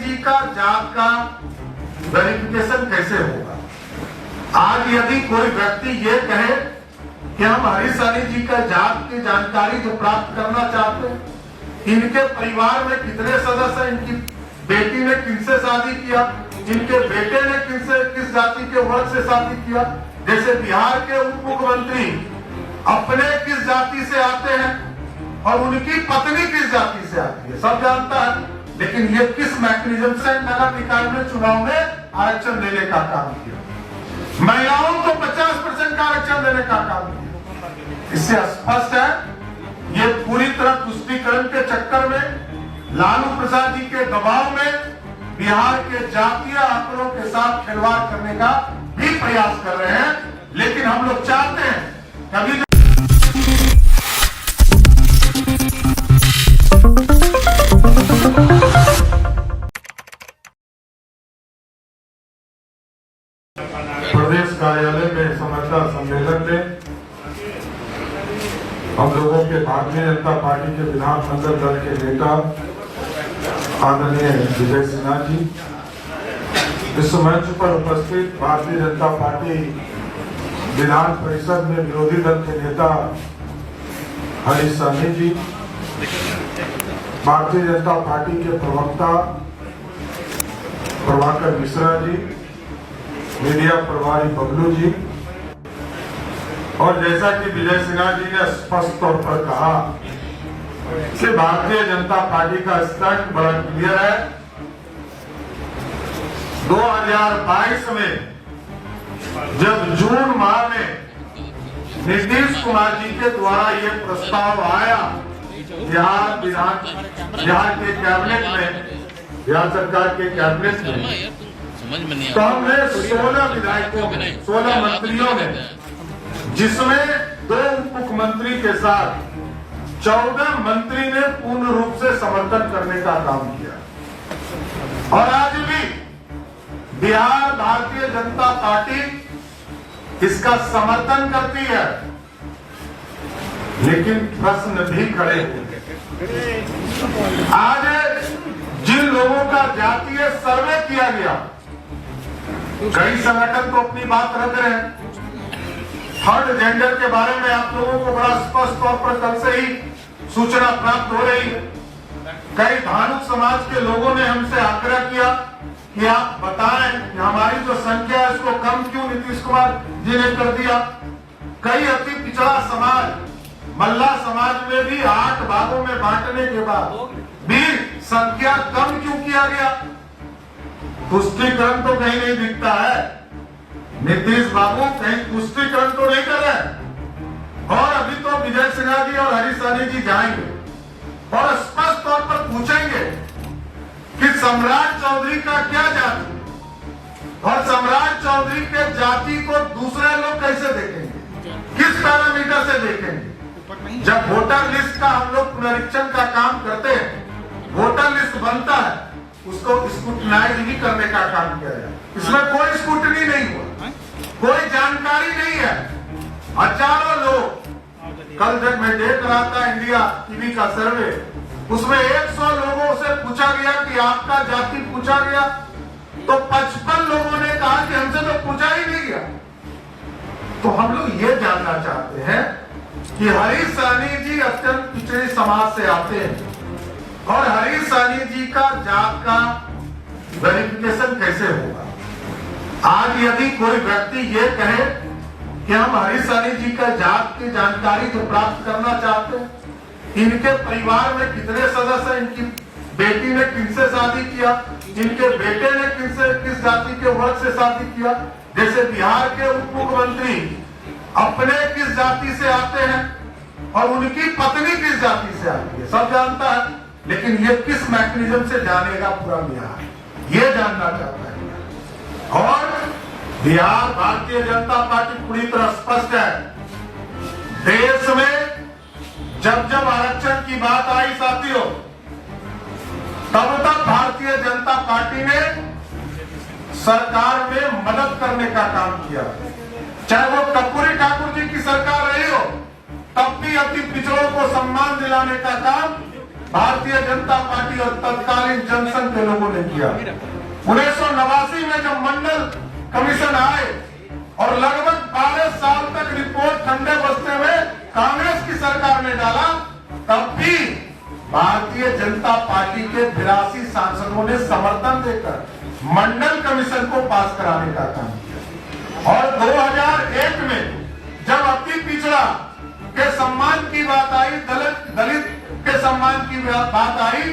जी का जात का वेरिफिकेशन कैसे होगा? आज यदि कोई व्यक्ति ये कहे कि हम हरीश साहनी जी का जात की जानकारी जो प्राप्त करना चाहते हैं, इनके परिवार में कितने सदस्य हैं, इनकी बेटी ने किनसे शादी किया, इनके बेटे ने किस जाति के वर्ग से शादी किया, जैसे बिहार के उप मुख्यमंत्री अपने किस जाति से आते हैं और उनकी पत्नी किस जाति से आती है, सब जानता है। लेकिन ये किस मैकेनिज्म से नगर निकाय में चुनाव में आरक्षण देने का काम किया, महिलाओं को 50% का आरक्षण देने का काम किया। इससे स्पष्ट है ये पूरी तरह तुष्टीकरण के चक्कर में, लालू प्रसाद जी के दबाव में बिहार के जातीय आंकड़ों के साथ खिलवाड़ करने का भी प्रयास कर रहे हैं। लेकिन हम लोग चाहते हैं कभी प्रदेश कार्यालय में समाचार सम्मेलन में हम लोगों के भारतीय जनता पार्टी के विधानमंडल दल के नेता आदरणीय विजय सिन्हा जी, इस मंच पर उपस्थित भारतीय जनता पार्टी विधान परिषद में विरोधी दल के नेता हरीश साहनी जी, भारतीय जनता पार्टी के प्रवक्ता प्रभाकर मिश्रा जी, मीडिया प्रभारी बबलू जी, और जैसा कि विजय सिन्हा जी ने स्पष्ट तौर पर कहा कि भारतीय जनता पार्टी का स्टैंड बड़ा क्लियर है। 2022 में जब जून माह में नीतीश कुमार जी के द्वारा ये प्रस्ताव आया बिहार के कैबिनेट में, बिहार सरकार के कैबिनेट में, तो हमने 16 विधायकों ने, 16 मंत्रियों ने, जिसमें 2 उप मुख्यमंत्री के साथ 14 मंत्री ने पूर्ण रूप से समर्थन करने का काम किया। और आज भी बिहार भारतीय जनता पार्टी इसका समर्थन करती है। लेकिन प्रश्न भी खड़े हुए, आज जिन लोगों का जातीय सर्वे किया गया, कई संगठन तो अपनी बात रख रहे हैं। थर्ड जेंडर के बारे में आप लोगों को बड़ा स्पष्ट तौर पर कल से ही सूचना प्राप्त हो रही है। कई धानुक समाज के लोगों ने हमसे आग्रह किया कि आप बताएं कि हमारी जो संख्या है इसको कम क्यों नीतीश कुमार जी ने कर दिया। कई अति पिछड़ा समाज, मल्ला समाज में भी 8 भागों में बांटने के बाद भी संख्या कम क्यों किया गया? पुष्टिकरण तो कहीं नहीं दिखता है। नीतीश बाबू कहीं पुष्टिकरण तो नहीं कर रहे। और अभी तो विजय सिन्हा जी और हरीश साहनी जी जाएंगे और स्पष्ट तौर पर पूछेंगे कि सम्राट चौधरी का क्या जाति, और सम्राट चौधरी के जाति को दूसरे लोग कैसे देखेंगे, किस पैरामीटर से देखेंगे? जब वोटर लिस्ट का हम लोग पुनरीक्षण का काम करते हैं, वोटर लिस्ट बनता है, उसको स्क्रूटनाइज भी करने का काम किया जाए। इसमें कोई स्क्रूटनी नहीं हुआ, कोई जानकारी नहीं है। हजारों लोग, कल जब मैं देख रहा था इंडिया टीवी का सर्वे, उसमें 100 लोगों से पूछा गया कि आपका जाति पूछा गया, तो 55 लोगों ने कहा कि हमसे तो पूछा ही नहीं गया। तो हम लोग ये जानना चाहते हैं कि हरीश साहनी जी अत्यंत पिछड़े समाज से आते हैं, और हरीश साहनी जी का जात का वेरिफिकेशन कैसे होगा? आज यदि कोई व्यक्ति ये कहे कि हम हरीश साहनी जी का जात की जानकारी जो प्राप्त करना चाहते हैं, इनके परिवार में कितने सदस्य हैं, इनकी बेटी ने किनसे शादी किया, इनके बेटे ने किस जाति के वर्ग से शादी किया, जैसे बिहार के उप मुख्यमंत्री अपने किस जाति से आते हैं और उनकी पत्नी किस जाति से आती है, सब जानता है। लेकिन ये किस मैकेनिज्म से जानेगा पूरा बिहार, ये जानना चाहता है। और बिहार भारतीय जनता पार्टी पूरी तरह स्पष्ट है। देश में जब जब आरक्षण की बात आई साथियों, तब तक भारतीय जनता पार्टी ने सरकार में मदद करने का काम किया। चाहे वो कर्पूरी ठाकुर जी की सरकार रही हो, तब भी अति पिछड़ों को सम्मान दिलाने का काम भारतीय जनता पार्टी और तत्कालीन जनसंघ के लोगों ने किया। 1989 में जब मंडल कमीशन आए और लगभग 12 साल तक रिपोर्ट ठंडे बस्ते में कांग्रेस की सरकार ने डाला, तब भी भारतीय जनता पार्टी के 82 सांसदों ने समर्थन देकर मंडल कमीशन को पास कराने का काम किया। और 2001 में जब अति पिछड़ा के सम्मान की बात आई, दलित के सम्मान की बात आई,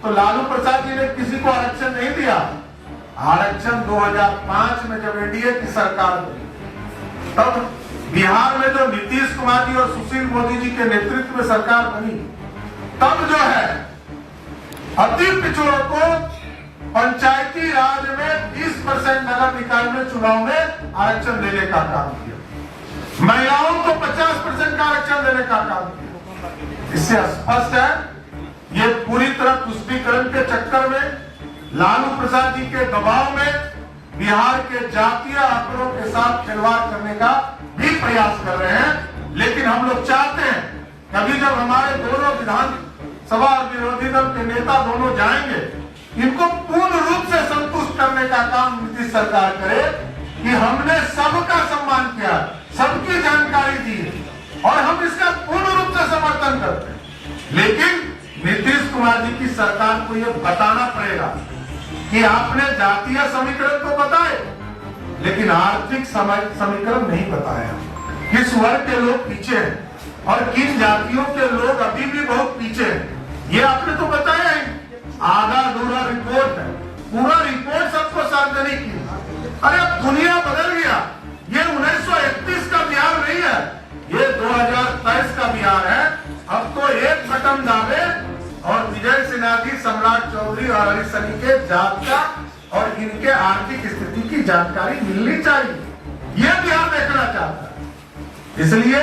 तो लालू प्रसाद जी ने किसी को आरक्षण नहीं दिया। आरक्षण 2005 में जब एनडीए की सरकार बनी, तब बिहार में जो नीतीश कुमार जी और सुशील मोदी जी के नेतृत्व में सरकार बनी, तब जो है अति पिछड़ों को पंचायती राज में 20% नगर निकाय में चुनाव में आरक्षण देने का काम किया। महिलाओं को 50% का आरक्षण देने का काम किया। इससे स्पष्ट है ये पूरी तरह तुष्टीकरण के चक्कर में, लालू प्रसाद जी के दबाव में बिहार के जातीय आंकड़ों के साथ खिलवाड़ करने का भी प्रयास कर रहे हैं। लेकिन हम लोग चाहते हैं कभी जब हमारे दोनों विधानसभा और विरोधी दल के नेता दोनों जाएंगे, इनको पूर्ण रूप से संतुष्ट करने का काम नीतीश सरकार करे कि हमने सबका सम्मान किया, सबकी जानकारी दी और हम इसका पूर्ण रूप से समर्थन करते हैं। लेकिन नीतीश कुमार जी की सरकार को यह बताना पड़ेगा कि आपने जातीय समीकरण तो बताए, लेकिन आर्थिक समीकरण नहीं बताया। किस वर्ग के लोग पीछे हैं और किन जातियों के लोग अभी भी बहुत पीछे हैं, ये आपने तो बताया ही। आधा अधूरा रिपोर्ट है, पूरा रिपोर्ट सबको सार्वजनिक की। अरे अब दुनिया बदल गया, ये 1931 का बिहार नहीं है, ये 2023 का बिहार है। अब तो एक बटन दाबे और विजय सिन्हा जी, सम्राट चौधरी और हरीश सनी के जात का और इनके आर्थिक स्थिति की जानकारी मिलनी चाहिए। ये बिहार देखना चाहता है। इसलिए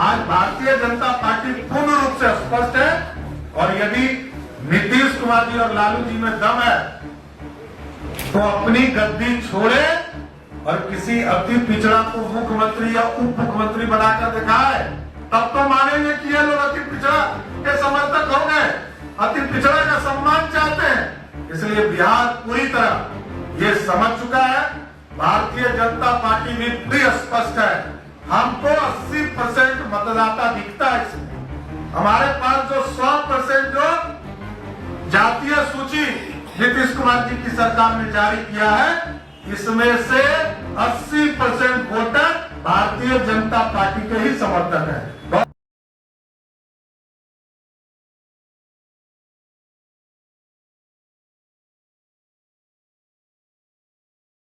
आज भारतीय जनता पार्टी पूर्ण रूप से स्पष्ट है और यदि नीतीश कुमार जी और लालू जी में दम है तो अपनी गद्दी छोड़े और किसी अति पिछड़ा को मुख्यमंत्री या उप मुख्यमंत्री बनाकर दिखाए, तब तो मानेंगे कि ये लोग अति पिछड़ा के समर्थक हो गए, अति पिछड़ा का सम्मान चाहते हैं। इसलिए बिहार पूरी तरह ये समझ चुका है। भारतीय जनता पार्टी भी पूरी स्पष्ट है। हमको 80% मतदाता दिखता है इसमें। हमारे पास जो 100% जो जातीय सूची नीतीश कुमार जी की सरकार ने जारी किया है, इसमें से 80% वोटर भारतीय जनता पार्टी के ही समर्थक है।